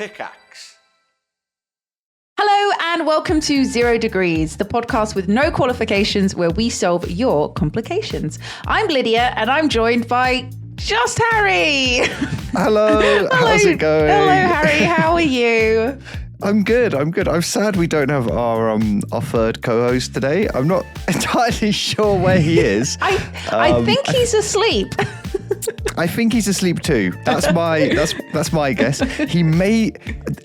Pickaxe. Hello and welcome to 0 Degrees, the podcast with no qualifications where we solve your complications. I'm Lydia and I'm joined by just Harry. Hello, how's it going? Hello, Harry. How are you? I'm good. I'm sad we don't have our third co-host today. I'm not entirely sure where he is. I think he's asleep. I think he's asleep too. That's my guess. He may.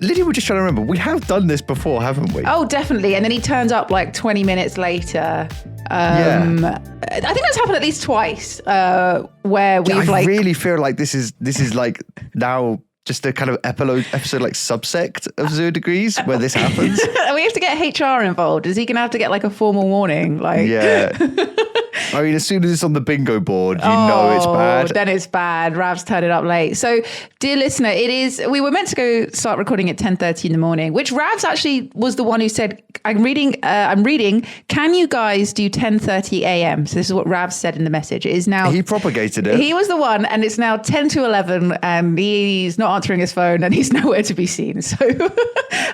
Lydia, we're just trying to remember. We have done this before, haven't we? Oh, definitely. And then he turns up like 20 minutes later. I think that's happened at least twice. Where we've I really feel like this is like now just a kind of episode like subsect of 0 Degrees where this happens. We have to get HR involved. Is he going to have to get like a formal warning? Yeah. I mean, as soon as it's on the bingo board, you know it's bad. Then it's bad. Rav's turned it up late. So, dear listener, we were meant to go start recording at 10:30 in the morning, which Rav's actually was the one who said, I'm reading, can you guys do 10:30 a.m.? So this is what Rav said in the message. It is now. He propagated it. He was the one, and it's now 10 to 11, and he's not answering his phone, and he's nowhere to be seen. So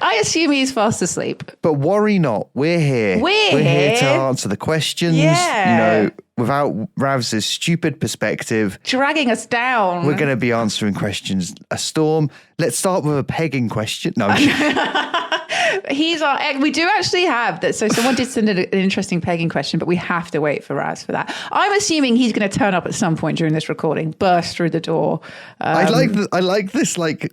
I assume he's fast asleep. But worry not. We're here. We're here to answer the questions. Yeah. You know, without Rav's stupid perspective. Dragging us down. We're going to be answering questions. A storm. Let's start with a pegging question. No, we do actually have that. So someone did send an interesting pegging question, but we have to wait for Raz for that. I'm assuming he's going to turn up at some point during this recording, burst through the door. I like this. Like,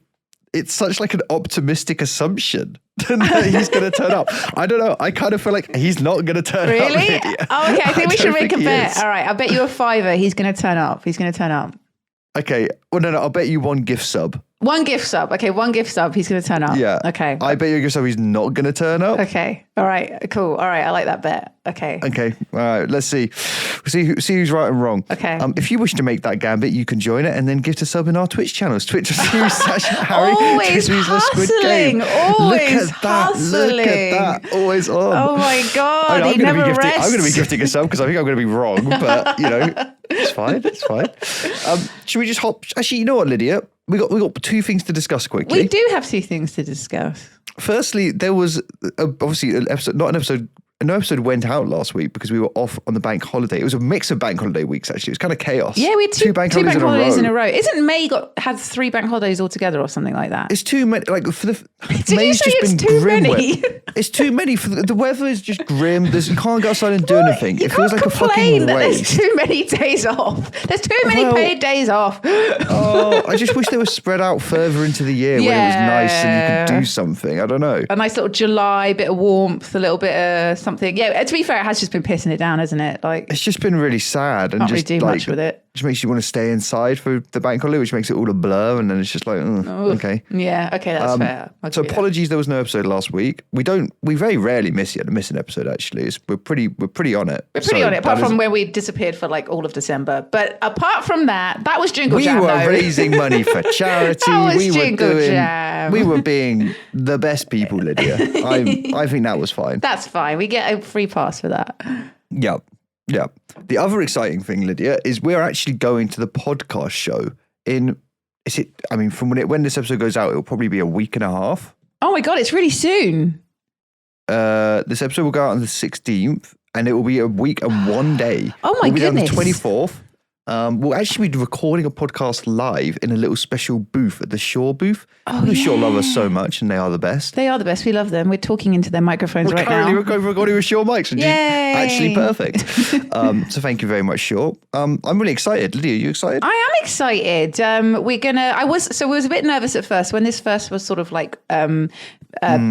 it's such like an optimistic assumption that he's going to turn up. I don't know. I kind of feel like he's not going to turn up. Really? Oh, okay. I think we should make a bet. All right. I'll bet you a $5 he's going to turn up. He's going to turn up. Okay. Well, no. I'll bet you one gift sub. One gift sub. Okay, one gift sub. He's going to turn up. Yeah. Okay. I bet you a gift sub he's not going to turn up. Okay. All right. Cool. All right. I like that bet. Okay. Okay. All right. Let's see. We'll see who's right and wrong. Okay. If you wish to make that gambit, you can join it and then gift a sub in our Twitch channels. Twitch.tv/Harry. Always hustling. Always hustling. Look at that. Always on. Oh my God. He never rests. I'm going to be gifting a sub because I think I'm going to be wrong. But, you know, it's fine. It's fine. Should we just hop? Actually, you know what, Lydia? We got two things to discuss quickly. We do have two things to discuss. Firstly, there was obviously no episode went out last week because we were off on the bank holiday. It was a mix of bank holiday weeks, actually. It was kind of chaos. Yeah, we had two bank holidays in a row. Isn't May had 3 bank holidays altogether or something like that? It's too many. Like Did May's you say just it's been too grim many? It's too many. The weather is just grim. You can't go outside and do anything. It feels like a fucking There's waste. too many days off. There's too many paid days off. I just wish they were spread out further into the year when it was nice and you could do something. I don't know. A nice little July, bit of warmth, a little bit of something. Yeah, to be fair, it has just been pissing it down, hasn't it? Like, it's just been really sad and can't just really do much with it. Just makes you want to stay inside for the bank holiday, which makes it all a blur, and then it's just like, okay. Yeah, okay, that's fair. So apologies, there was no episode last week. We very rarely miss an episode. Actually, we're pretty on it. We're pretty on it, apart from where we disappeared for like all of December. But apart from that was Jingle Jam. We were raising money for charity. That was Jingle Jam. We were being the best people, Lydia. I think that was fine. That's fine. We get a free pass for that. Yep. Yeah. The other exciting thing, Lydia, is we're actually going to the podcast show from when this episode goes out, it'll probably be a week and a half. Oh my God, it's really soon. This episode will go out on the 16th and it will be a week and 1 day. Oh my goodness. On the 24th. We'll actually be recording a podcast live in a little special booth at the Shaw booth. The Shaw love us so much and they are the best. They are the best. We love them. We're talking into their microphones right now. We're currently recording with Shaw mics, which is actually perfect. So thank you very much, Shaw. I'm really excited. Lydia, are you excited? I am excited. I was a bit nervous at first when this first was sort of like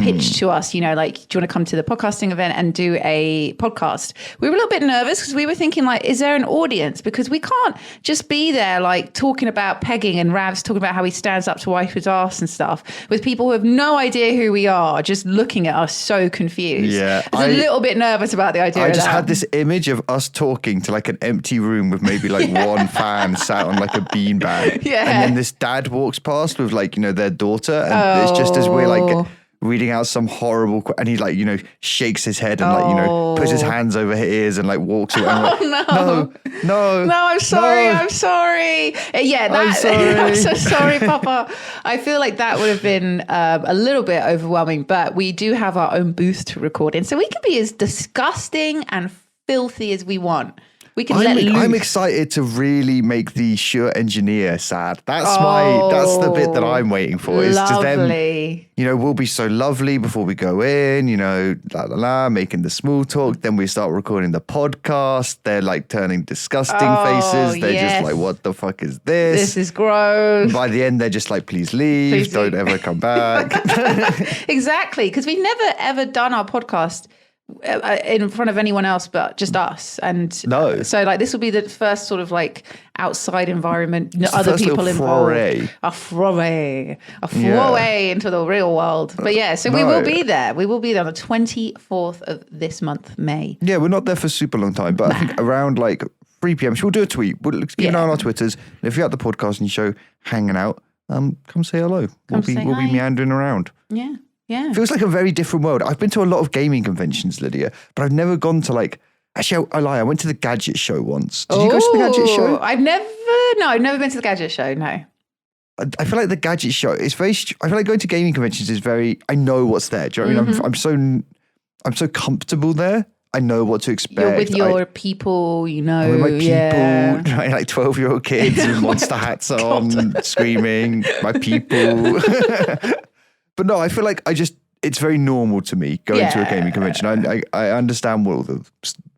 pitched to us, you know, like, do you want to come to the podcasting event and do a podcast? We were a little bit nervous because we were thinking like, is there an audience? Because we can't just be there like talking about pegging and Rav's talking about how he stands up to wipe his ass and stuff with people who have no idea who we are, just looking at us so confused. Yeah. I was a little bit nervous about the idea of that. I just had this image of us talking to like an empty room with maybe like one fan sat on like a beanbag. Yeah. And then this dad walks past with like, you know, their daughter and it's just as we're like reading out some horrible, and he like, shakes his head and like, puts his hands over his ears and like walks away. I'm like, no, I'm sorry. no. I'm sorry. Yeah, I'm sorry. I'm so sorry, Papa. I feel like that would have been a little bit overwhelming, but we do have our own booth to record in. So we can be as disgusting and filthy as we want. We can let loose. I'm excited to really make the Shure engineer sad. That's the bit that I'm waiting for. Is just them, we'll be so lovely before we go in, making the small talk. Then we start recording the podcast. They're like turning disgusting faces. They're just like, what the fuck is this? This is gross. By the end, they're just like, please leave. Don't ever come back. Exactly. Because we've never, ever done our podcast in front of anyone else but just us, and so like this will be the first sort of like outside environment, other people involved, a foray into the real world. But we will be there on the 24th of this month, May. We're not there for super long time, but I think around like 3 p.m. so we'll do a tweet. We'll keep an eye on our Twitters, and if you're at the podcast and you show hanging out, come say hello. We'll be meandering around. Yeah. Feels like a very different world. I've been to a lot of gaming conventions, Lydia, but I've never gone to like, actually, I lie. I went to the Gadget Show once. Did you go to the Gadget Show? I've never been to the Gadget Show, no. I feel like the Gadget Show is I feel like going to gaming conventions is I know what's there. Do you know what I mean? I'm so comfortable there. I know what to expect. You're with your people, I'm with my people, like 12-year-old kids with monster hats on, screaming, my people. But no, I feel like it's very normal to me going to a gaming convention. I understand what all the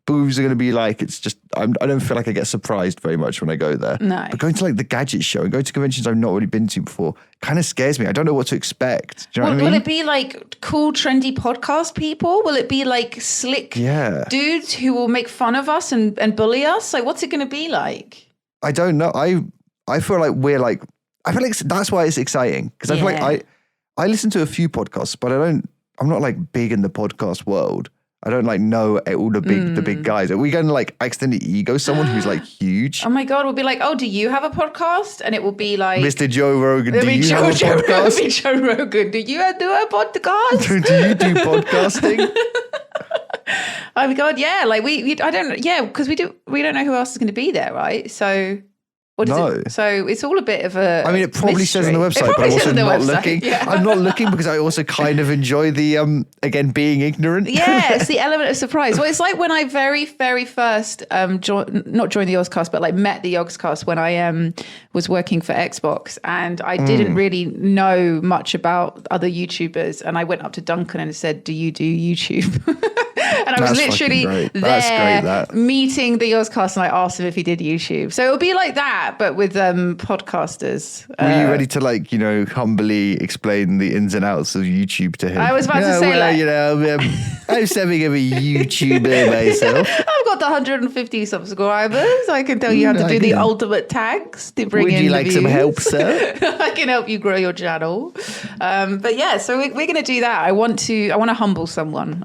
booths are going to be like. It's just, I don't feel like I get surprised very much when I go there. No. But going to like the Gadget Show and going to conventions I've not really been to before kind of scares me. I don't know what to expect. Do you know what I mean? Will it be like cool, trendy podcast people? Will it be like slick dudes who will make fun of us and bully us? Like, what's it going to be like? I don't know. I feel like I feel like that's why it's exciting. Because I feel like I listen to a few podcasts, but I'm not like big in the podcast world. I don't like know all the big guys. Are we going to like accidentally ego someone who's like huge? Oh my God, we'll be like, oh, do you have a podcast? And it will be like, Mr. Joe Rogan, do you have a podcast? It'll be Joe Rogan, do you do a podcast? Do you do podcasting? Oh my God, yeah. Like because we don't know who else is going to be there, right? So what is it? So it's all a bit of a I mean, it probably says on the website, but I'm also not looking. Yeah. I'm not looking because I also kind of enjoy the, again, being ignorant. Yeah, it's the element of surprise. Well, it's like when I very, very first not joined the Yogscast, but like met the Yogscast when I was working for Xbox, and I didn't really know much about other YouTubers, and I went up to Duncan and said, do you do YouTube? And I was literally there meeting the Yogscast, and I asked him if he did YouTube. So it'll be like that, but with podcasters. Were you ready to like, humbly explain the ins and outs of YouTube to him? I was about to say I'm something of a YouTuber myself. I've got the 150 subscribers. I can tell you how to do the ultimate tags to bring in the views. Would you like some help, sir? I can help you grow your channel. But yeah, so we're going to do that. I want to humble someone.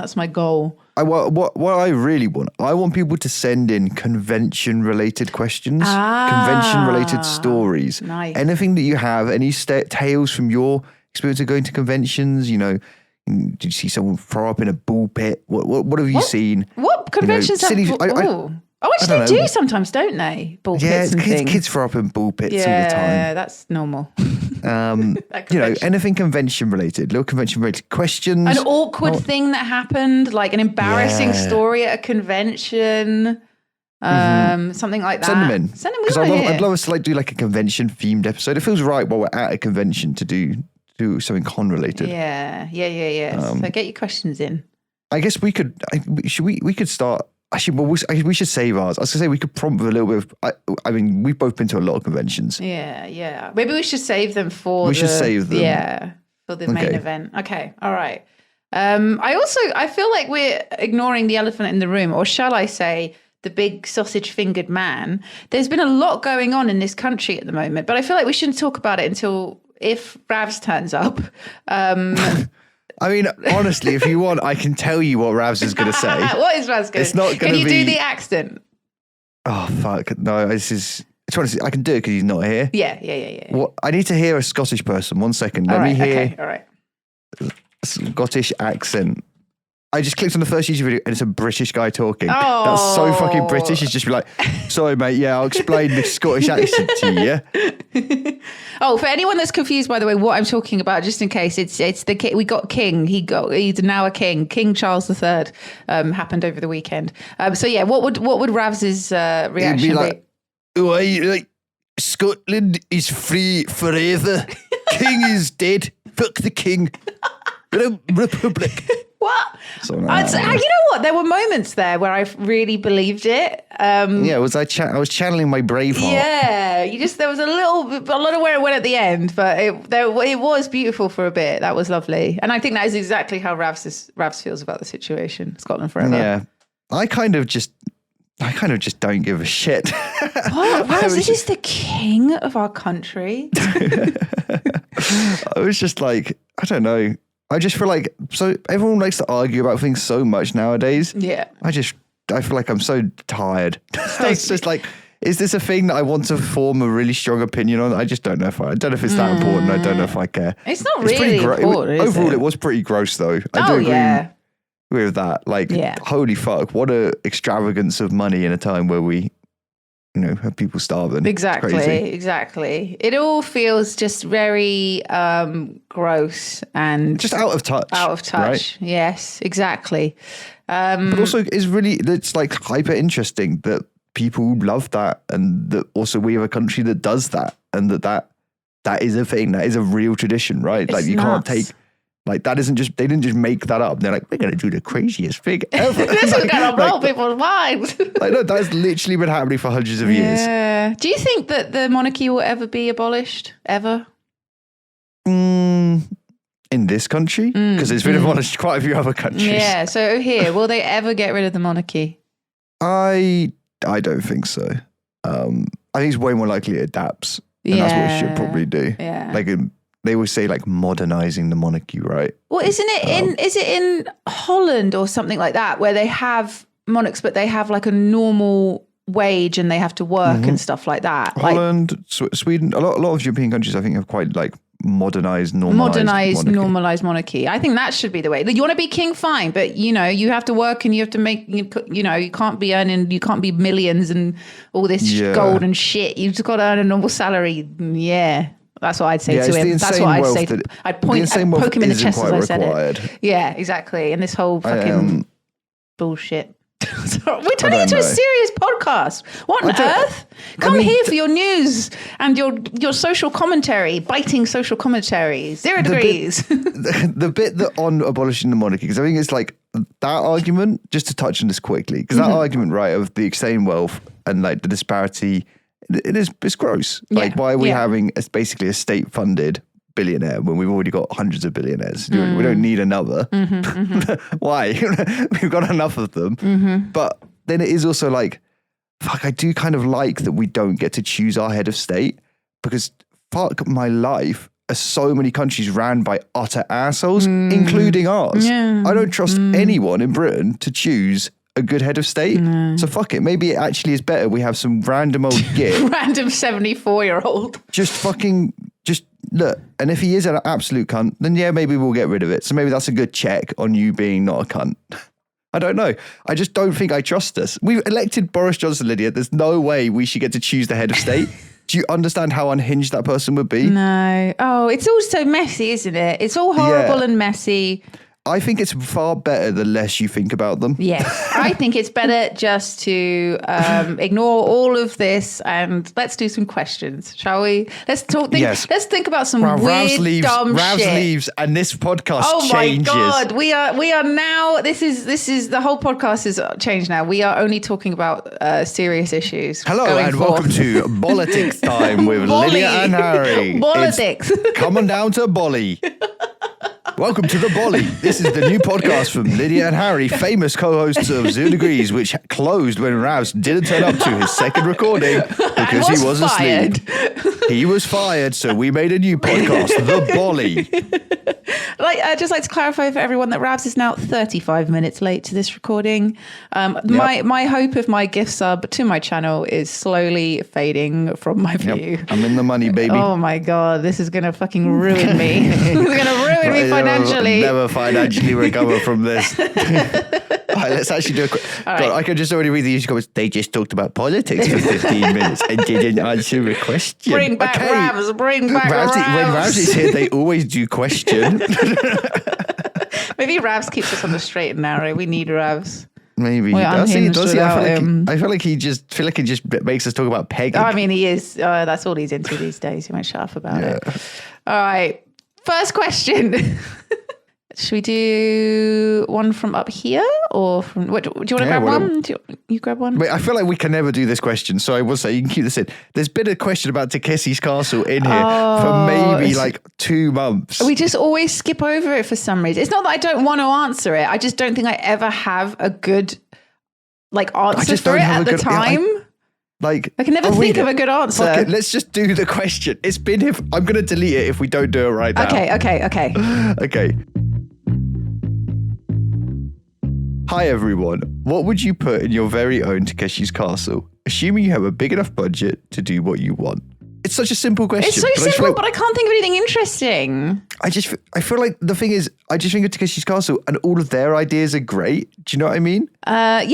That's my goal. What I really want, I want people to send in convention-related questions, convention-related stories. Nice. Anything that you have, any tales from your experience of going to conventions, did you see someone throw up in a bull pit? What have you seen? What conventions have actually they do sometimes, don't they? Bull pits and things. Kids throw up in bull pits all the time. Yeah, that's normal. Anything convention related, little convention related questions. An awkward thing that happened, like an embarrassing story at a convention. Something like that. Send them in. Because I'd love us to like do like a convention themed episode. It feels right while we're at a convention to do something con related. Yeah. So get your questions in. I guess we could. We could start. Actually, we should save ours. I was going to say we could prompt with a little bit of. I mean, we've both been to a lot of conventions. Yeah. Maybe we should save them for. Should save them. Yeah, for the main event. Okay, all right. I feel like we're ignoring the elephant in the room, or shall I say, the big sausage-fingered man. There's been a lot going on in this country at the moment, but I feel like we shouldn't talk about it until if Ravs turns up. I mean, honestly, if you want, I can tell you what Ravs is going to say. What is Ravs going to say? It's not going to be... Can you do the accent? Oh, fuck. No, this is... I can do it because he's not here. Yeah. What? I need to hear a Scottish person. 1 second. Let me hear... Okay, all right. Scottish accent. I just clicked on the first YouTube video and it's a British guy talking. Oh. That's so fucking British. He's just be like, sorry, mate. Yeah, I'll explain the Scottish accent to you. Yeah. Oh, for anyone that's confused, by the way, what I'm talking about, just in case, it's the we got king. He's now a king. King Charles III happened over the weekend. So yeah, what would Ravs's reaction be? Like, Scotland is free forever. King is dead. Fuck the king. Republic. What? You know what? There were moments there where I really believed it. I was channeling my brave heart. Yeah, there was a lot of where it went at the end, but it was beautiful for a bit. That was lovely, and I think that is exactly how Ravs feels about the situation. Scotland forever. Yeah, I kind of just don't give a shit. What? Ravs is the king of our country. I was just like, I don't know. I just feel like, so everyone likes to argue about things so much nowadays. Yeah. I feel like I'm so tired. It's just like, is this a thing that I want to form a really strong opinion on? I just don't know if it's that important. I don't know if I care. It's not really important, overall, it was pretty gross though. I do agree with that. Like, holy fuck, what a extravagance of money in a time where we, have people starving. Exactly. It all feels just very gross and just out of touch. Right? Yes, exactly. But also, it's like hyper interesting that people love that, and that also we have a country that does that, and that is a thing. That is a real tradition, right? Like you can't take. Like that isn't just, they didn't just make that up. They're like, we're going to do the craziest thing ever. This is going to blow people's minds. Like, no, that's literally been happening for hundreds of years. Yeah. Do you think that the monarchy will ever be abolished? Ever? In this country? Because it's been abolished quite a few other countries. Yeah. So here, will they ever get rid of the monarchy? I don't think so. I think it's way more likely it adapts. And that's what it should probably do. Yeah. Like, they always say like modernizing the monarchy, right? Well, is it in Holland or something like that where they have monarchs, but they have like a normal wage and they have to work and stuff like that? Holland, Sweden, a lot of European countries, I think, have quite like normalized monarchy. I think that should be the way. You want to be king, fine, but you have to work and you have to make, you can't be earning, you can't be millions and all this gold and shit. You've just got to earn a normal salary. Yeah. That's what I'd say to him. That's what I'd say. I'd poke him in the chest as I said it. Yeah, exactly. And this whole fucking bullshit. We're turning into a serious podcast. What on earth? Come here for your news and your social commentary, biting social commentary. 0 degrees. The bit that on abolishing the monarchy, because I think it's like that argument, just to touch on this quickly, because that argument, right, of the extreme wealth and like the disparity, it's gross. Like, why are we having basically a state-funded billionaire when we've already got hundreds of billionaires? We don't need another. Why? We've got enough of them. But then it is also like, fuck, I do kind of like that we don't get to choose our head of state, because fuck my life, are so many countries ran by utter assholes, including ours. Yeah. I don't trust anyone in Britain to choose a good head of state. So fuck it. Maybe it actually is better we have some random old git. Random 74-year-old. Just look. And if he is an absolute cunt, then yeah, maybe we'll get rid of it. So maybe that's a good check on you being not a cunt. I don't know. I just don't think I trust us. We've elected Boris Johnson, Lydia. There's no way we should get to choose the head of state. Do you understand how unhinged that person would be? No. Oh, it's all so messy, isn't it? It's all horrible and messy. I think it's far better the less you think about them. Yes, I think it's better just to ignore all of this and let's do some questions, shall we? Let's talk. Let's think about some weird, dumb shit. Ravs leaves, and this podcast changes. Oh my god, we are now. This is the whole podcast is changed now. We are only talking about serious issues. Hello and welcome to Politics Time with Lydia and Harry. Politics. Come on down to Bolly. Welcome to the Bolly. This is the new podcast from Lydia and Harry, famous co-hosts of 0 Degrees, which closed when Ravs didn't turn up to his second recording because he was asleep. He was fired, so we made a new podcast, The Bolly. just like to clarify for everyone that Ravs is now 35 minutes late to this recording. My hope of my gift sub to my channel is slowly fading from my view. I'm in the money, baby. Oh my God, this is going to fucking ruin me. It's going to ruin me financially. Never financially recover from this. All right, let's actually do a quick... God, I can just already read the usual comments. They just talked about politics for 15 minutes and didn't answer a question. Bring back Ravs, bring back Ravs. When Ravs is here, they always do question. Maybe Ravs keeps us on the straight and narrow. We need Ravs. Maybe he does. I feel like he just makes us talk about pegging. I mean, he is. That's all he's into these days. He won't shut up about it. All right. First question. Should we do one from up here or from... What, do you want to grab one? You grab one? Wait, I feel like we can never do this question, so I will say you can keep this in. There's been a question about Takeshi's Castle in here for maybe like 2 months. We just always skip over it for some reason. It's not that I don't want to answer it. I just don't think I ever have a good answer for it at the time. I can never think of a good answer. Fuck it, let's just do the question. It's been here. I'm going to delete it if we don't do it right now. Okay. Hi everyone, what would you put in your very own Takeshi's Castle, assuming you have a big enough budget to do what you want? It's such a simple question. It's so simple, but I can't think of anything interesting. I feel like the thing is, I just think of Takeshi's Castle and all of their ideas are great. Do you know what I mean? Wait,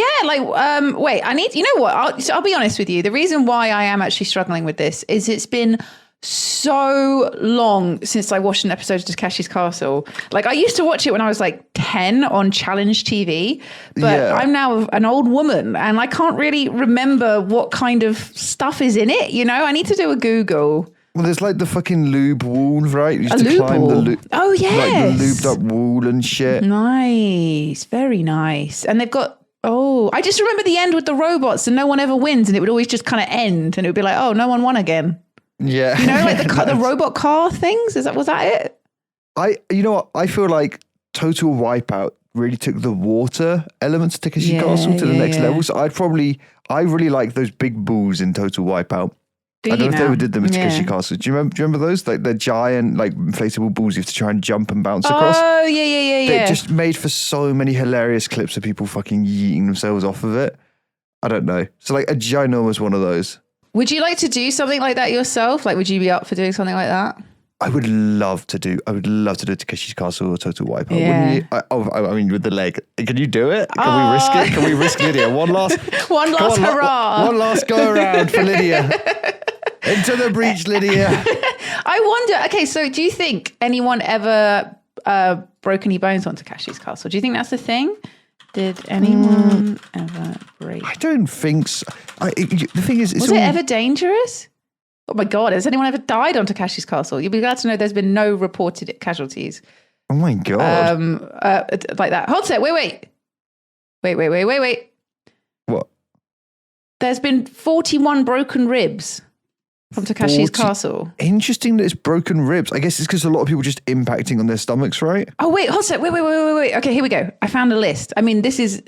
you know what? I'll be honest with you. The reason why I am actually struggling with this is it's been so long since I watched an episode of Takeshi's Castle. I used to watch it when I was 10 on Challenge TV, but I'm now an old woman and I can't really remember what kind of stuff is in it. I need to do a Google. Well, there's the fucking lube wall, right? You used to climb the oh, yes. The lubed up wall and shit. Nice. Very nice. And they've got I just remember the end with the robots and no one ever wins and it would always just kind of end and it would be no one won again. Yeah. The robot car things? Was that it? You know what? I feel like Total Wipeout really took the water elements of Takeshi Castle to the next level. So I really like those big balls in Total Wipeout. I don't know if they ever did them in Takeshi Castle. Do you remember those? The giant, inflatable balls you have to try and jump and bounce across. Oh, yeah. They just made for so many hilarious clips of people fucking yeeting themselves off of it. I don't know. So a ginormous one of those. Would you like to do something like that yourself? Would you be up for doing something like that? I would love to do Takeshi's Castle or Total Wipeout, wouldn't you? I mean, with the leg. Can you do it? Can we risk it? Can we risk Lydia? One last hurrah. One last go around for Lydia. Into the breach, Lydia. I wonder, okay, so do you think anyone ever broke any bones on Takeshi's Castle? Do you think that's a thing? Did anyone ever break? I don't think so. The thing is, was it ever dangerous? Oh my God, has anyone ever died on Takeshi's Castle? You'll be glad to know there's been no reported casualties. Oh my God. Like that. Hold on, wait. What? There's been 41 broken ribs from Takeshi's Castle. Interesting that it's broken ribs. I guess it's because a lot of people just impacting on their stomachs, right? Oh, wait, hold on. Wait. Okay, here we go. I found a list. I mean, this is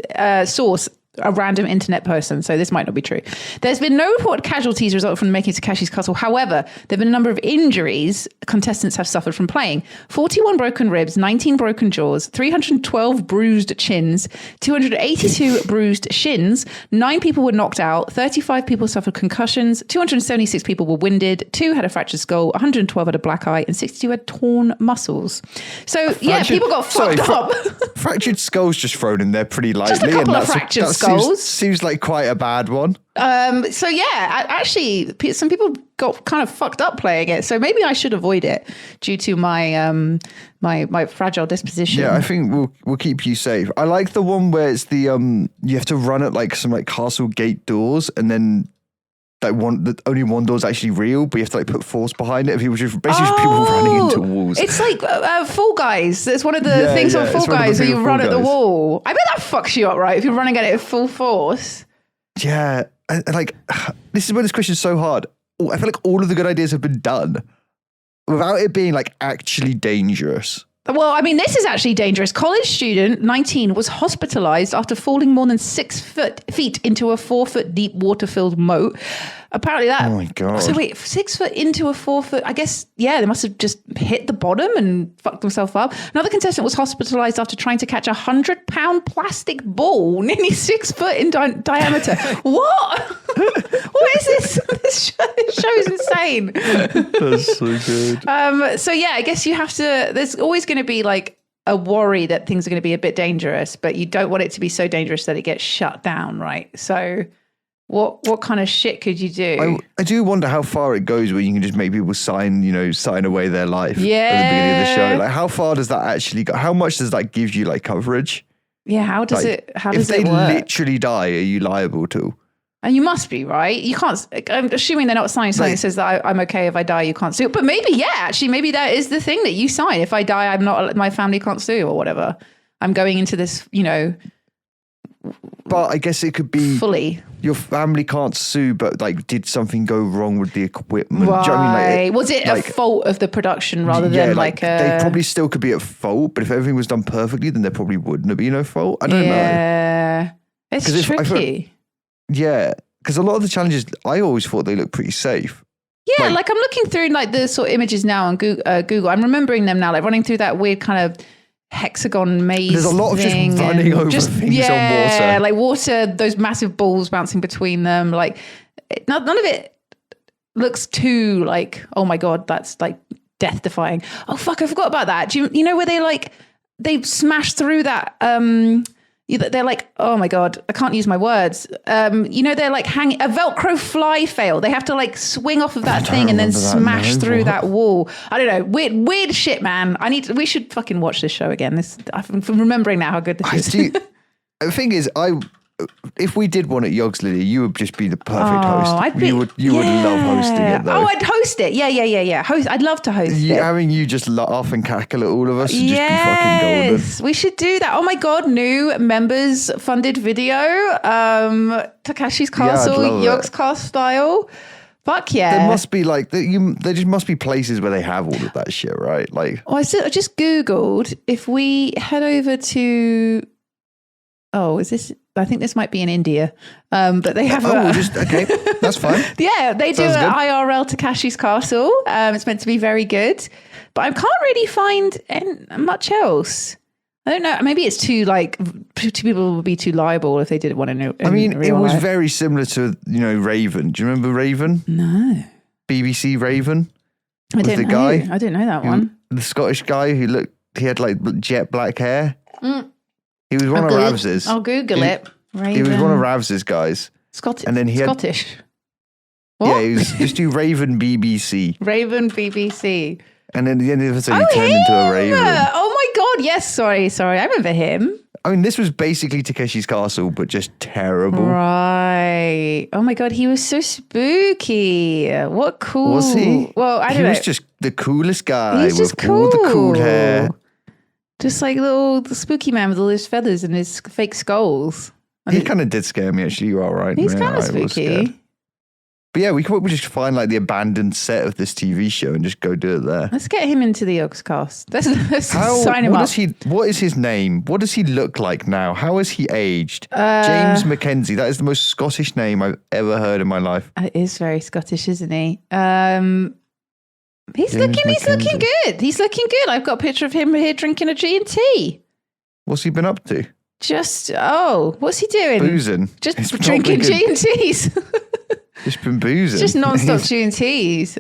source, a random internet person, so this might not be true. There's been no reported casualties resulting from making it to Takeshi's Castle. However, there have been a number of injuries contestants have suffered from playing. 41 broken ribs, 19 broken jaws, 312 bruised chins, 282 bruised shins, 9 people were knocked out, 35 people suffered concussions, 276 people were winded, 2 had a fractured skull, 112 had a black eye, and 62 had torn muscles. So, people got fucked up. Fractured skulls just thrown in there pretty lightly. Just a couple of fractured skulls. Seems like quite a bad one. Actually, some people got kind of fucked up playing it, so maybe I should avoid it due to my my fragile disposition. Yeah, I think we'll keep you safe. I like the one where it's the you have to run at some castle gate doors, and then only one door's actually real, but you have to put force behind it. People just people running into walls. It's like Fall Guys. It's one of the things on Fall Guys where you run at the wall. I bet that fucks you up, right? If you're running at it at full force. Yeah, this is where this question is so hard. I feel like all of the good ideas have been done without it being actually dangerous. Well, I mean, this is actually dangerous. College student, 19, was hospitalized after falling more than 6 feet into a 4-foot deep water-filled moat. Apparently that. Oh my God. So wait, 6 foot into a 4 foot. I guess, yeah, they must have just hit the bottom and fucked themselves up. Another contestant was hospitalized after trying to catch a 100-pound plastic ball, nearly 6 foot in diameter. What? What is this? This show is insane. That's so good. So yeah, I guess you have to, there's always going to be like a worry that things are going to be a bit dangerous, but you don't want it to be so dangerous that it gets shut down, right? So what kind of shit could you do? I do wonder how far it goes where you can just make people sign away their life at the Yeah. beginning of the show. Like, how far does that actually go? How much does that give you, like, coverage? Yeah, how does Like, it work? If they literally die, are you liable to? And you must be, right? You can't, I'm assuming they're not signing something that says that I'm okay if I die, you can't sue. But maybe that is the thing that you sign. If I die, my family can't sue or whatever. I'm going into this, But I guess it could be fully. Your family can't sue, but like, did something go wrong with the equipment? Right. Do you know what I mean? Was it a fault of the production rather than like a... They probably still could be at fault, but if everything was done perfectly, then there probably wouldn't be no fault. I don't know. Yeah. It's tricky. Yeah, because a lot of the challenges, I always thought they looked pretty safe. Yeah, like I'm looking through like the sort of images now on Google. I'm remembering them now, like running through that weird kind of hexagon maze. There's a lot of just running over things on water. Yeah, like water, those massive balls bouncing between them. Like none of it looks too like, oh my God, that's like death defying. Oh fuck, I forgot about that. Do you know where they smash through that they're like, oh my God, I can't use my words. They're like hanging a Velcro fly fail. They have to like swing off of that thing and then smash through that wall. I don't know. Weird shit, man. We should fucking watch this show again. I'm remembering now how good this is. The thing is, if we did one at Yogs Lily, you would just be the perfect host. You would love hosting it though. Oh, I'd host it. Yeah. I'd love to host it. Having you just laugh and cackle at all of us would just be fucking golden. We should do that. Oh my God, new members funded video. Takeshi's Castle, Yogs Cast style. Fuck yeah. There must be like, there just must be places where they have all of that shit, right? Like, I just Googled if we head over to, I think this might be in India, but they have. Okay, that's fine. Yeah, they do an IRL Takeshi's Castle. It's meant to be very good, but I can't really find much else. I don't know. Maybe it's too two people would be too liable if they did one in real it was life. very similar to Raven. Do you remember Raven? No. BBC Raven. I didn't know that one. The Scottish guy he had like jet black hair. He was one of Ravs's. I'll Google it. Raven. He was one of Ravs's guys. Scottish. And then he had, Scottish. What? Yeah, he was just do Raven BBC. Raven BBC. And then at the end of the episode, he turned into a raven. Oh my God. Yes. Sorry. I remember him. I mean, this was basically Takeshi's Castle, but just terrible. Right. Oh my God. He was so spooky. What cool. Was he? Well, I don't know. He was just the coolest guy He's just with all the cool hair. Just like the spooky man with all his feathers and his fake skulls. He kind of did scare me, actually. You are right. He's kind of spooky. But yeah, we could just find like the abandoned set of this TV show and just go do it there. Let's get him into the Yogs cast. Let's sign him up. What is his name? What does he look like now? How has he aged? James Mackenzie. That is the most Scottish name I've ever heard in my life. It is very Scottish, isn't he? He's looking good. He's looking good. I've got a picture of him here drinking a G&T. What's he been up to? What's he doing? Boozing. Just drinking G&Ts. Just been boozing. Just non-stop G&Ts.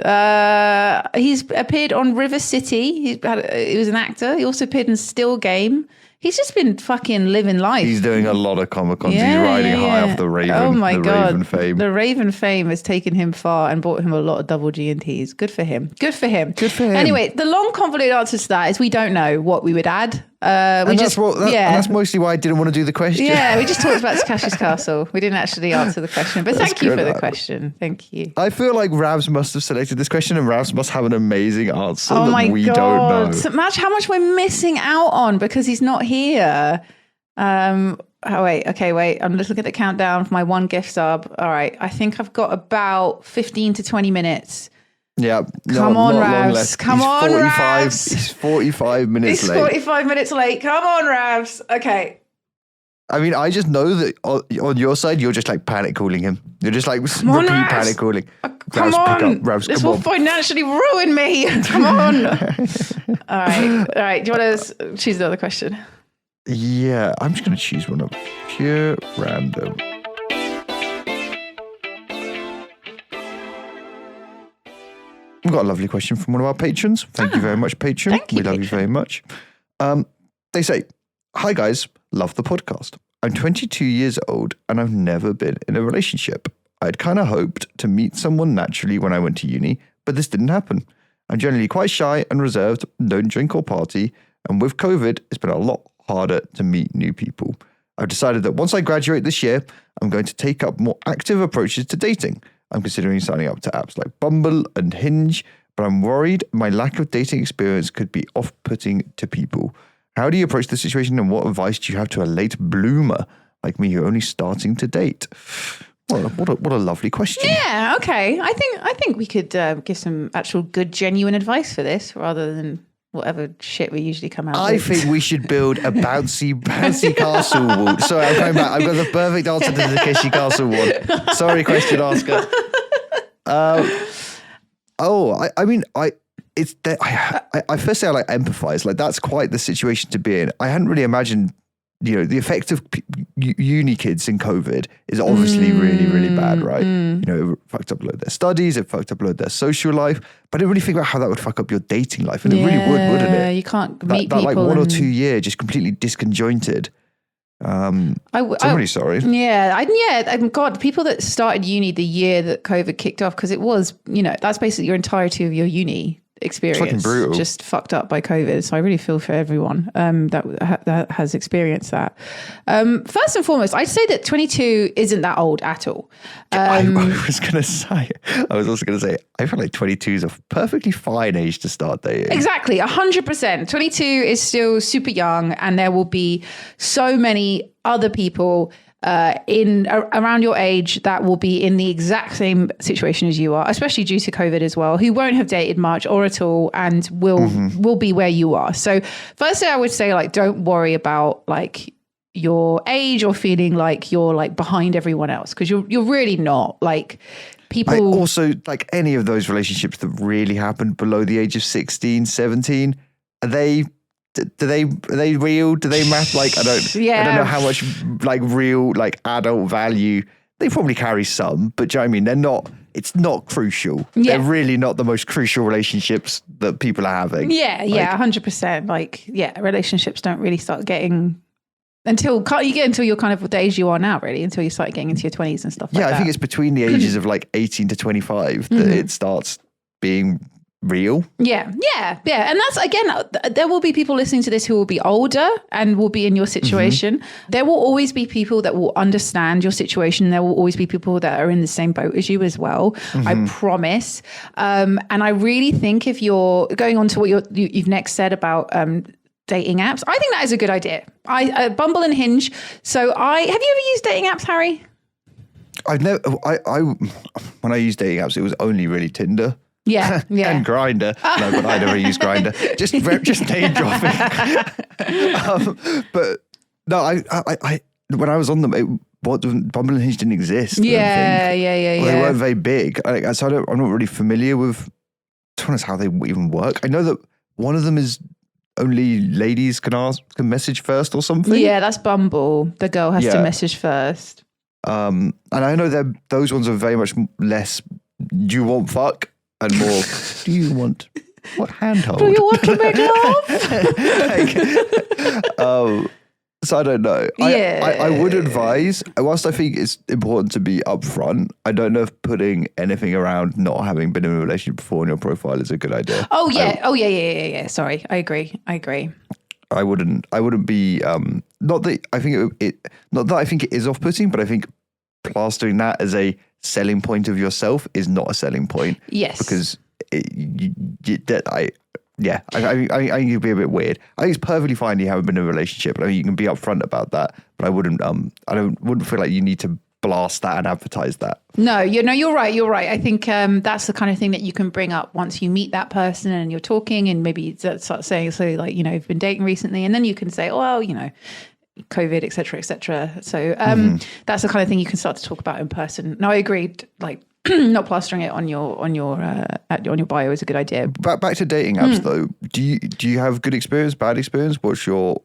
He's appeared on River City. He was an actor. He also appeared in Still Game. He's just been fucking living life. He's doing a lot of Comic-Cons. He's riding high off the Raven. Oh my God. Raven fame. The Raven fame has taken him far and brought him a lot of double G&Ts. Good for him. Anyway, the long convoluted answer to that is we don't know what we would add. That's mostly why I didn't want to do the question. Yeah, we just talked about Takeshi's Castle. We didn't actually answer the question, but thank you for the question. Thank you. I feel like Ravs must have selected this question and Ravs must have an amazing answer we don't know. So much how much we're missing out on because he's not here. Wait. I'm just looking at the countdown for my one gift sub. All right. I think I've got about 15 to 20 minutes. Yeah. Come on, Ravs. Come on, Ravs. He's 45 minutes late. He's 45 minutes late. Come on, Ravs. Okay. I mean, I just know that on your side, you're just like panic calling him. You're just like on, repeat panic calling. Come on. This will financially ruin me. Come on. All right. Do you want to choose another question? Yeah, I'm just going to choose one of pure random. We've got a lovely question from one of our patrons. Thank you very much, patron. Thank you, we love you very much. They say, hi guys, love the podcast. I'm 22 years old and I've never been in a relationship. I'd kind of hoped to meet someone naturally when I went to uni, but this didn't happen. I'm generally quite shy and reserved, don't drink or party, and with COVID, it's been a lot harder to meet new people. I've decided that once I graduate this year, I'm going to take up more active approaches to dating. I'm considering signing up to apps like Bumble and Hinge, but I'm worried my lack of dating experience could be off-putting to people. How do you approach the situation, and what advice do you have to a late bloomer like me who's only starting to date? What a lovely question. Yeah, okay. I think we could give some actual good, genuine advice for this rather than whatever shit we usually come out with. I think we should build a bouncy castle wall. Sorry, I'm coming back. I've got the perfect answer to the Takeshi castle wall. Sorry, question asker. I first say I like empathize. Like that's quite the situation to be in. I hadn't really imagined, the effect of uni kids in COVID is obviously really, really bad, right? It fucked up a load of their studies, it fucked up a load of their social life, but I didn't really think about how that would fuck up your dating life, and it really would, wouldn't it? You can't meet people. Like 1 or 2 year, just completely disconjointed. I'm really sorry. God, people that started uni the year that COVID kicked off, because it was, that's basically your entirety of your uni experience, just fucked up by COVID. So I really feel for everyone that has experienced that. First and foremost, I'd say that 22 isn't that old at all. I was also going to say, I feel like 22 is a perfectly fine age to start dating. Exactly, 100%. 22 is still super young, and there will be so many other people around your age that will be in the exact same situation as you are, especially due to COVID as well, who won't have dated much or at all, and will be where you are. So firstly, I would say, like, don't worry about like your age or feeling like you're like behind everyone else, because you're really not. Like, people also, like, any of those relationships that really happened below the age of 16, 17, are they real? Do they matter? Like, I don't know how much like real like adult value they probably carry some, but do you know what I mean? They're not. It's not crucial. Yeah. They're really not the most crucial relationships that people are having. Yeah, 100%. Like, relationships don't really start getting until you're kind of the age you are now, really, until you start getting into your 20s and stuff like that. Yeah, I think it's between the ages of like 18 to 25 that it starts being real. Yeah. And that's, again, there will be people listening to this who will be older and will be in your situation. There will always be people that will understand your situation. There will always be people that are in the same boat as you as well. I promise. And I really think, if you're going on to what you've next said about dating apps, I think that is a good idea. Bumble and Hinge. So have you ever used dating apps, Harry? I've never. When I used dating apps, it was only really Tinder. Yeah. And Grindr. No, but I never use Grindr. Just name dropping. But no, I when I was on them, Bumble and Hinge didn't exist. Yeah. They weren't very big. So I'm not really familiar with, to be honest, how they even work. I know that one of them is only ladies can message first or something. Yeah, that's Bumble. The girl has to message first. And I know that those ones are very much less. Do you want fuck? And more, do you want what handhold? Do you want to make love? So I don't know. I would advise, whilst I think it's important to be upfront, I don't know if putting anything around not having been in a relationship before in your profile is a good idea. Oh yeah. Sorry, I agree. I wouldn't be. Not that I think it is off-putting, but I think plastering that as a selling point of yourself is not a selling point. Yes. Because I think it'd be a bit weird. I think it's perfectly fine you haven't been in a relationship. I mean, you can be upfront about that, but I wouldn't feel like you need to blast that and advertise that. No, you're right. I think that's the kind of thing that you can bring up once you meet that person and you're talking, and maybe start saying, so like, you've been dating recently, and then you can say, well, COVID, etc., etc. So that's the kind of thing you can start to talk about in person. No, I agree. Like not plastering it on your bio is a good idea. Back to dating apps though. Do you have good experience, bad experience? What's your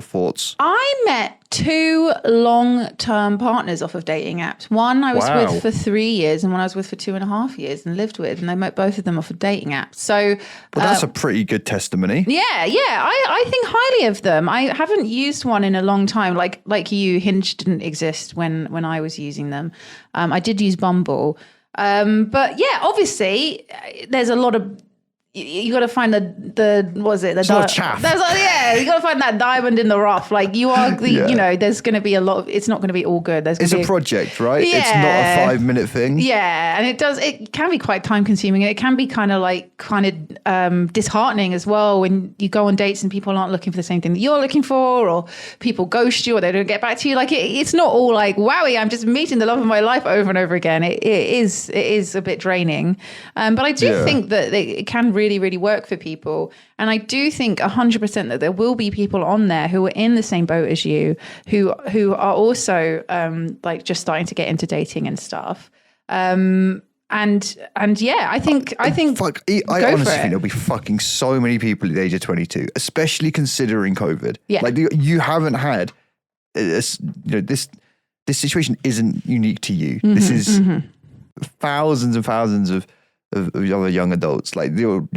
thoughts? I met 2 long-term partners off of dating apps. One I was with for 3 years, and one I was with for 2.5 years and lived with, and I met both of them off of dating apps. So that's a pretty good testimony. Yeah. I think highly of them. I haven't used one in a long time. Like you, Hinge didn't exist when I was using them. I did use Bumble. But yeah, obviously there's a lot of you got to find the was it the chaff. You got to find that diamond in the rough. Like you are there's going to be a lot of, it's not going to be all good. It's a project, right? Yeah. It's not a 5-minute thing. Yeah, and it can be quite time consuming, and it can be kind of disheartening as well when you go on dates and people aren't looking for the same thing that you're looking for, or people ghost you, or they don't get back to you. Like it's not all like, wowie, I'm just meeting the love of my life over and over again. It is a bit draining, but I do think that it can really work for people. And I do think 100% that there will be people on there who are in the same boat as you, who are also just starting to get into dating and stuff. And yeah, I think I honestly think there'll be fucking so many people at the age of 22, especially considering COVID. Yeah. Like you haven't had this situation isn't unique to you. This is thousands and thousands of other young adults. Like you're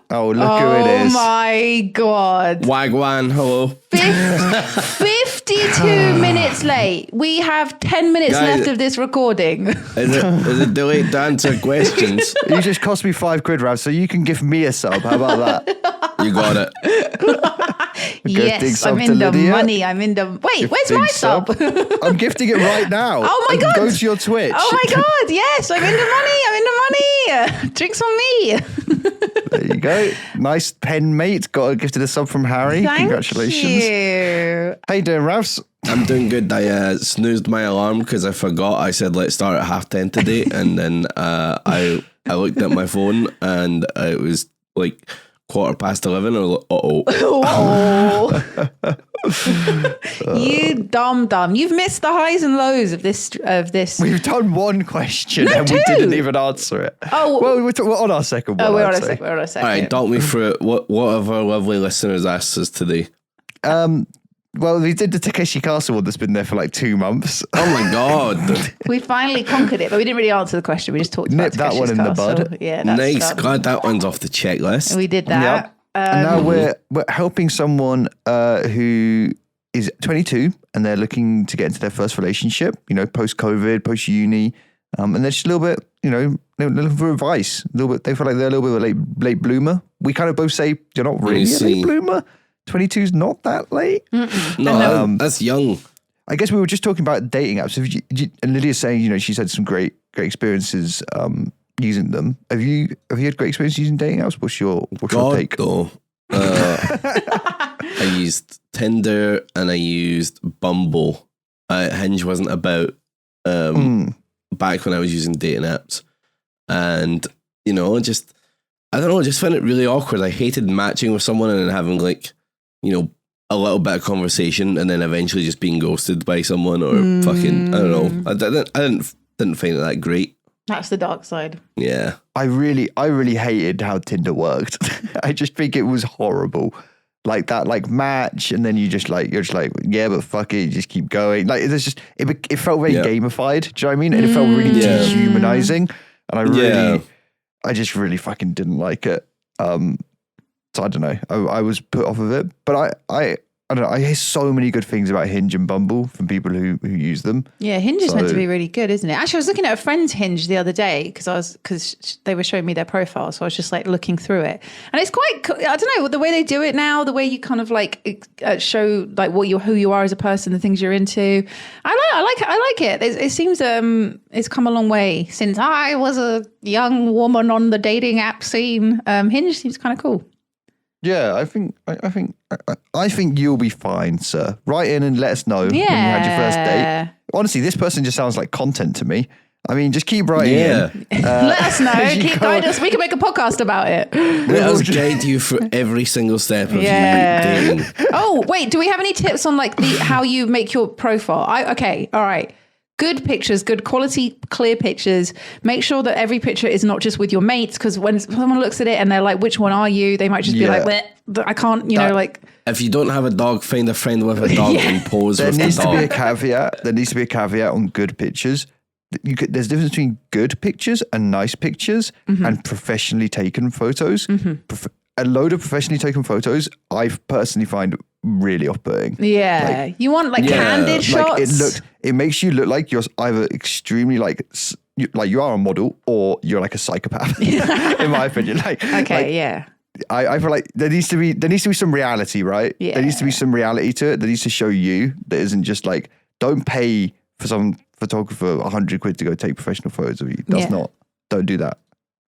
oh, look who it is. Oh my God. Wagwan, hello. 52 minutes late. We have 10 minutes left of this recording. Is it delayed to answer questions? You just cost me £5, Rav, so you can give me a sub. How about that? You got it. Yes, I'm in the money. Wait, where's my sub? I'm gifting it right now. Oh my God. Go to your Twitch. Oh my God, yes, I'm in the money. Drinks on me. There you go. Nice pen, mate. Got a gifted a sub from Harry. Thank Congratulations. You. How you doing, Ravs? I'm doing good. I snoozed my alarm because I forgot. I said let's start at 10:30 today, and then I looked at my phone and it was like 11:15. I was like, You dumb. You've missed the highs and lows of this. We've done one question and 2. we didn't even answer it. Oh, well, we're on our second one. We're on a second. All right, talk me through it. What have our lovely listeners asked us today? Well, we did the Takeshi Castle one that's been there for like 2 months. Oh my God. We finally conquered it, but we didn't really answer the question. We just talked about that one in Castle. the bud. Yeah, nice. Glad that one's off the checklist. We did that. Yep. And now we're helping someone who is 22 and they're looking to get into their first relationship, post-COVID, post-uni. And they're just a little bit, they're looking for advice. A little bit, they feel like they're a little bit of a late bloomer. We kind of both say you're not really a late bloomer. 22 is not that late. No, that's young. I guess we were just talking about dating apps. And Lydia's saying, she's had some great experiences using them. Have you had great experience using dating apps? What's your take? Though. I used Tinder and I used Bumble. Hinge wasn't about back when I was using dating apps. And, I just found it really awkward. I hated matching with someone and then having a little bit of conversation and then eventually just being ghosted by someone or fucking, I don't know. I didn't find it that great. That's the dark side. Yeah. I really hated how Tinder worked. I just think it was horrible. Like that, match, and then you're just like, yeah, but fuck it, you just keep going. Like it's just, it felt very gamified. Do you know what I mean? And it felt really dehumanizing. And I just really fucking didn't like it. So I don't know. I was put off of it, but I don't know. I hear so many good things about Hinge and Bumble from people who use them. Yeah, Hinge is meant to be really good, isn't it? Actually, I was looking at a friend's Hinge the other day because they were showing me their profile, so I was just like looking through it, and it's quite. I don't know the way they do it now, the way you kind of like show like who you are as a person, the things you're into. I like it. It seems it's come a long way since I was a young woman on the dating app scene. Hinge seems kind of cool. Yeah, I think you'll be fine, sir. Write in and let us know when you had your first date. Honestly, this person just sounds like content to me. I mean, just keep writing in. Let us know. Guide us. We can make a podcast about it. Let us guide you through every single step of you dating. Oh, wait. Do we have any tips on like how you make your profile? Okay. All right. Good pictures, good quality, clear pictures. Make sure that every picture is not just with your mates, because when someone looks at it and they're like, which one are you? They might just be like, bleh, I can't, know, like. If you don't have a dog, find a friend with a dog and pose with the dog. There needs to be a caveat. There needs to be a caveat on good pictures. There's a difference between good pictures and nice pictures and professionally taken photos. A load of professionally taken photos, I personally find really off-putting. Yeah. Like, you want candid shots? It makes you look like you're either extremely like you are a model or you're like a psychopath, in my opinion. I feel like there needs to be some reality, right? Yeah. There needs to be some reality to it. There needs to show you that isn't just like, don't pay for some photographer £100 to go take professional photos of you. Don't do that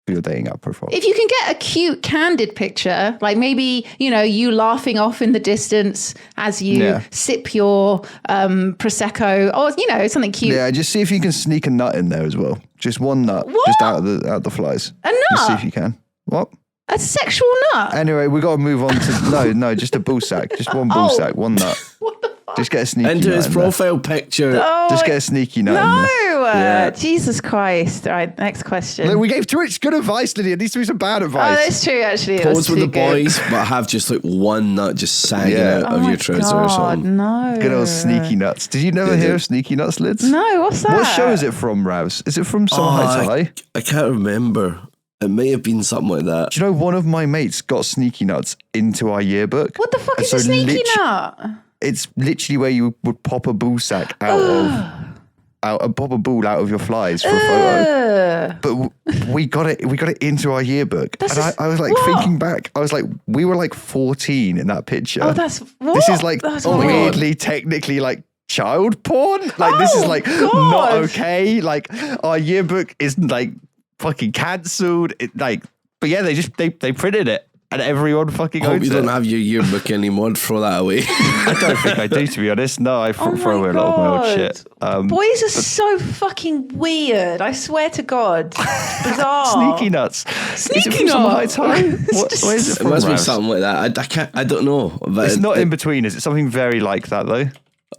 for your dating app profile. If you can get a cute candid picture, like maybe, you laughing off in the distance as you sip your Prosecco or, something cute. Yeah, just see if you can sneak a nut in there as well. Just one nut, just out of the flies. A nut? Just see if you can. What? A sexual nut? Anyway, we got to move on to, no, just a ball sack. Just one ball sack, one nut. What the fuck? Just get a sneaky Into nut his in profile picture. Oh, just get a sneaky nut in there. Jesus Christ. All right, next question. Look, we gave too much good advice, Lydia. It needs to be some bad advice. Oh, that's true, actually. Pose with the boys, but have just like one nut just sagging out of your trouser or something. No. Good old sneaky nuts. Did you never hear of sneaky nuts, Lids? No, what's that? What show is it from, Ravs? Is it from Some High to High? I can't remember. It may have been something like that. Do you know one of my mates got sneaky nuts into our yearbook? What the fuck is a sneaky nut? It's literally where you would pop a ball sack pop a ball out of your flies for a photo. But we got it into our yearbook. I was like thinking back. I was like, we were like 14 in that picture. Oh, that's what? This is like weirdly, weird. Technically like child porn. Like this is like not okay. Like our yearbook is like fucking cancelled. But yeah, they printed it. And everyone fucking owns it. Hope you don't have your yearbook anymore. Throw that away. I don't think I do, to be honest. No, I throw away a lot of my old shit. Boys are so fucking weird. I swear to God. Bizarre. Sneaky nuts. Sneaky nuts. What is it from? It must be something like that. I don't know. But it's not in between. Is it something very like that though?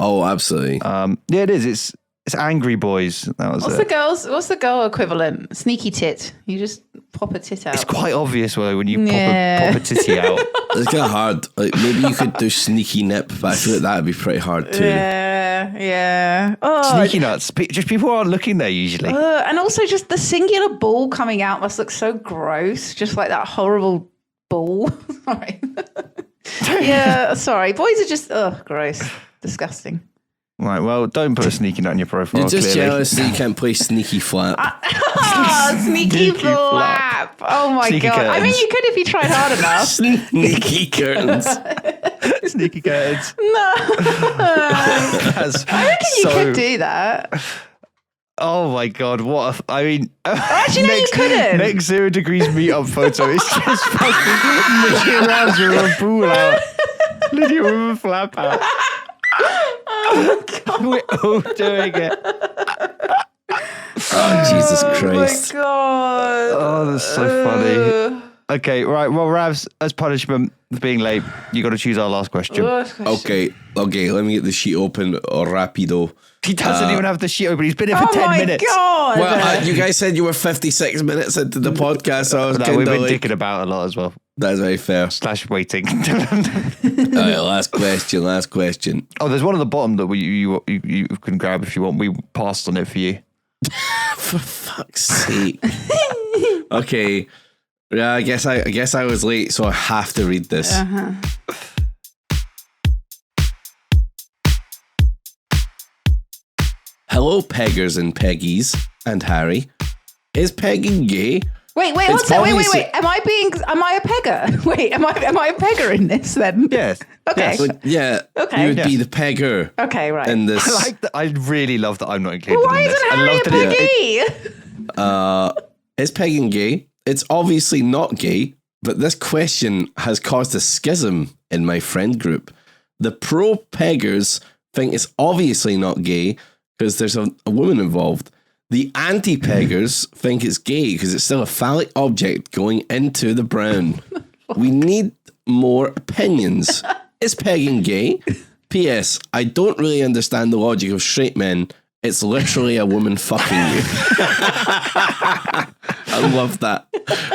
Oh, absolutely. Yeah, it is. It's Angry Boys. That was What's the girl equivalent? Sneaky tit. You just pop a tit out. It's quite obvious though when you pop a titty out. It's kind of hard. Like maybe you could do sneaky nip, but I feel like that would be pretty hard too. Yeah. Oh, sneaky nuts. Just people aren't looking there usually. And also just the singular ball coming out must look so gross. Just like that horrible ball. Sorry. Yeah, sorry. Boys are just gross. Disgusting. Right, well, don't put a sneaky nut in your profile. You're just clearly. jealous that you can't play sneaky flap. Sneaky flap. Oh my Sneaky God. curtains. I mean, you could if you tried hard enough. Sneaky curtains. Sneaky curtains. No. I reckon you could do that. Oh my God, Actually, no, you couldn't. Next 0 degrees meetup photo is just fucking Lydia Rams with a ball out. Lydia with a flap out. Oh my God. We're all doing it. Oh, Jesus Christ. Oh my God. Oh, that's so funny. Okay, right. Well, Ravs, as punishment for being late, you got to choose our last question. Okay. Let me get the sheet open rapido. He doesn't even have the sheet open. He's been here for 10 minutes. Oh my God. Well, you guys said you were 56 minutes into the podcast, so I was we've been dicking about a lot as well. That's very fair. / waiting. Right, last question. Oh, there's one at the bottom that you can grab if you want. We passed on it for you. For fuck's sake. Okay. Yeah, I guess I was late, so I have to read this. Uh-huh. Hello, peggers and peggies, and Harry. Is pegging gay? Wait, one sec. Wait. Am I a pegger? Wait, am I a pegger in this then? Yes. Okay. Yes. Yeah. Okay. You would be the pegger. Okay, right. In this. I like that. I really love that I'm not included Why in this. isn't Harry a peggy? Is pegging gay? It's obviously not gay, but this question has caused a schism in my friend group. The pro peggers think it's obviously not gay because there's a woman involved. The anti-peggers think it's gay because it's still a phallic object going into the brown. We need more opinions. Is pegging gay? P.S. I don't really understand the logic of straight men. It's literally a woman fucking you. I love that.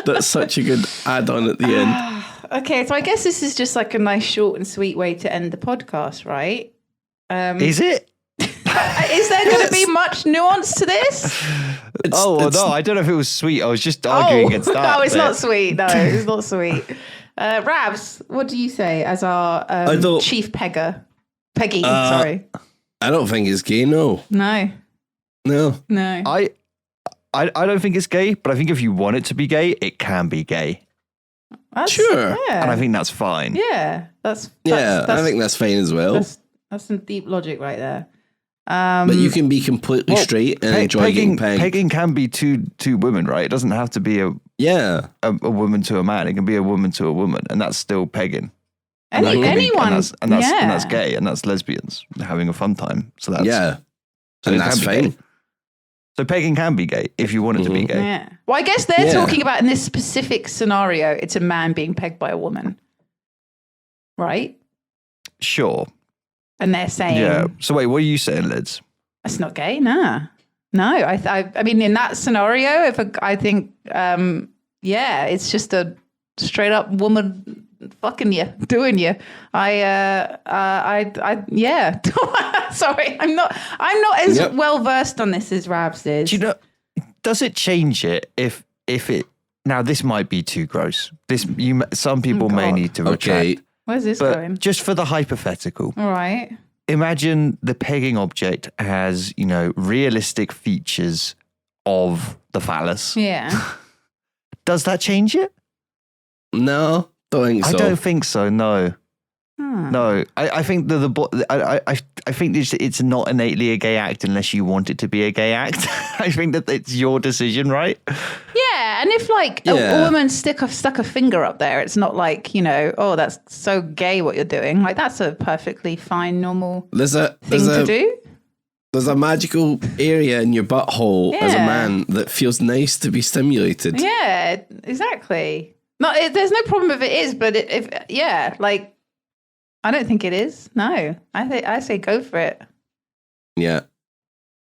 That's such a good add-on at the end. Okay, so I guess this is just like a nice short and sweet way to end the podcast, right? Is it? Is there going to be much nuance to this? No, I don't know if it was sweet. I was just arguing against that. No, it's not sweet. No, it's not sweet. Ravs, what do you say as our chief pegger? Peggy, sorry. I don't think it's gay, no. No. I don't think it's gay, but I think if you want it to be gay, it can be gay. Sure. Yeah. And I think that's fine. Yeah. I think that's fine as well. That's some deep logic right there. But you can be completely straight and enjoy getting pegged. Pegging can be two women, right? It doesn't have to be a woman to a man. It can be a woman to a woman, and that's still pegging. Anyone, and that's gay, and that's lesbians having a fun time. So that's and that's fine. Gay. So pegging can be gay if you want it to be gay. Yeah. Well, I guess they're talking about in this specific scenario, it's a man being pegged by a woman, right? Sure. And they're saying, yeah. So wait, what are you saying, Lids? That's not gay, nah. No, I mean, in that scenario, I think, it's just a straight up woman fucking you, doing you. Yeah. Sorry, I'm not as well versed on this as Ravs is. Do you know? Does it change it if it? Now this might be too gross. Some people may need to retract. Where's this going? Just for the hypothetical. All right. Imagine the pegging object has, realistic features of the phallus. Yeah. Does that change it? No, don't think so. I don't think so. No. No, I think I think it's not innately a gay act unless you want it to be a gay act. I think that it's your decision, right? Yeah, and if a woman stuck a finger up there, it's not like, oh, that's so gay what you're doing. Like that's a perfectly fine, normal thing to do. There's a magical area in your butthole as a man that feels nice to be stimulated. Yeah, exactly. There's no problem if it is, but I don't think it is. No, I say go for it. Yeah.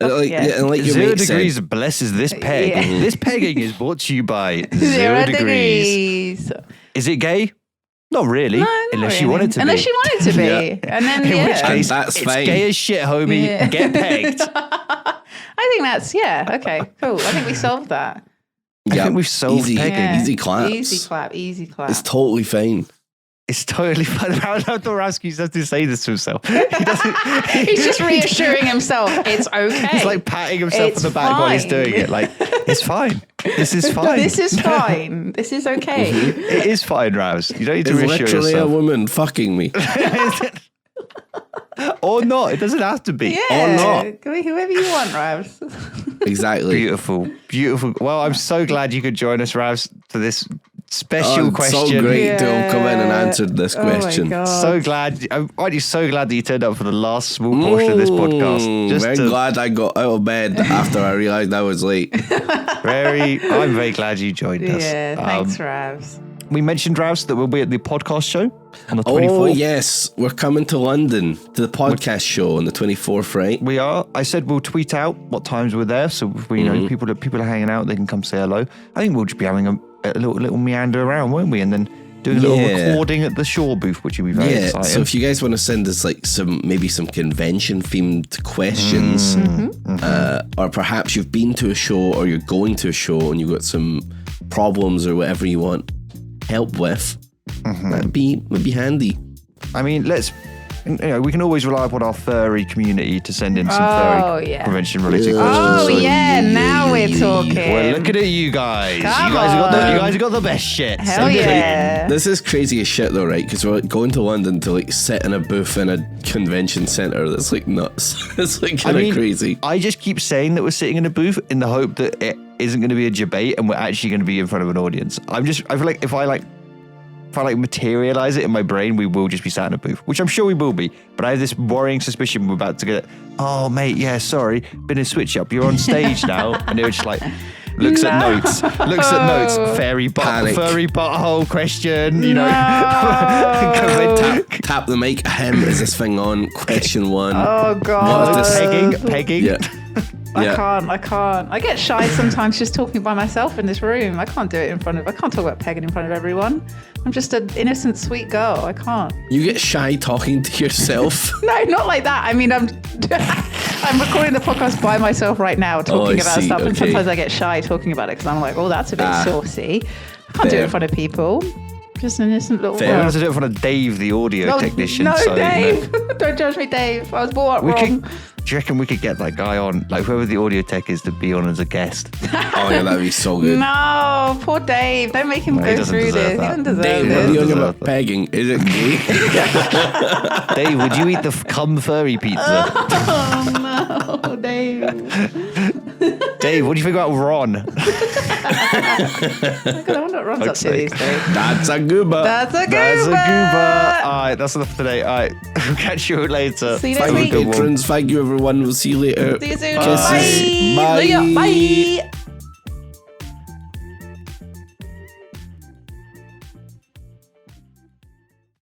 Like 0 degrees blesses this peg. Yeah. This pegging is brought to you by 0 degrees. Is it gay? Not really. No, unless you want it to be. Unless you want it to be. And then, in which case, that's it's fine. Gay as shit, homie. Yeah. Get pegged. I think that's, okay, cool. I think we solved that. I think we've solved pegging. Yeah. Easy claps. Easy clap. It's totally fine. It's totally fine. I don't know Rasky has to say this to himself. He's just reassuring himself. It's okay. He's like patting himself on the back while he's doing it. Like, it's fine. This is fine. This is fine. This is okay. It is fine, Ravs. You don't need to it's reassure literally yourself. A woman fucking me. Or not. It doesn't have to be. Yeah. Or not. Go whoever you want, Ravs. Exactly. Beautiful. Well, I'm so glad you could join us, Ravs, for this special question. So great to have come in and answered this question. My God. So glad. Aren't you so glad that you turned up for the last small portion of this podcast? Very glad I got out of bed after I realised I was late. I'm very glad you joined us. Yeah, thanks, Ravs. We mentioned, Ravs, that we'll be at the podcast show on the 24th. Oh, yes. We're coming to London to the podcast show on the 24th, right? We are. I said we'll tweet out what times we're there. So if we know people are hanging out, they can come say hello. I think we'll just be having a little meander around, won't we? And then doing a little recording at the Shore booth, which will be very exciting. So if you guys want to send us like some convention themed questions, or perhaps you've been to a show or you're going to a show and you've got some problems or whatever you want help with, that'd be handy. I mean, we can always rely upon our furry community to send in some furry convention related questions. Oh yeah, now we're talking. Well, look at you guys. You guys have got the best shit. Hell yeah. This is crazy as shit though, right? Because we're like going to London to like sit in a booth in a convention centre. That's like nuts. It's like kind of crazy. I just keep saying that we're sitting in a booth in the hope that it isn't going to be a debate and we're actually going to be in front of an audience. I feel like if I if I like materialize it in my brain, we will just be sat in a booth, which I'm sure we will be. But I have this worrying suspicion we're about to get, oh mate, yeah, sorry, been a switch up. You're on stage now, and they were just like. Looks at notes, furry butthole question, you know. Tap the mic, is this thing on? Question 1. Oh God. What is this? Pegging? Yeah. I can't. I get shy sometimes just talking by myself in this room. I can't do it I can't talk about pegging in front of everyone. I'm just an innocent, sweet girl. I can't. You get shy talking to yourself? No, not like that. I mean, I'm recording the podcast by myself right now, talking about stuff, and sometimes I get shy talking about it because I'm like, oh, that's a bit saucy. I can't do it in front of people. Just an innocent little girl. I have to do it in front of Dave, the audio technician. No, so, Dave. You know. Don't judge me, Dave. I was brought up wrong. Do you reckon we could get that guy on, like whoever the audio tech is, to be on as a guest? Oh yeah, that'd be so good. No, poor Dave. Don't make him go through this. He doesn't deserve Dave, this. what are you talking about pegging? Is it gay? Dave, would you eat the cum furry pizza? Oh no, Dave. Dave, what do you think about Ron? I wonder what Ron's up to these days. That's a goober. That's a goober. All right, that's enough today. All right, we'll catch you later. See you next week. Patrons, thank you everyone. We'll see you later. See you soon. Kisses. Bye. Bye. Bye.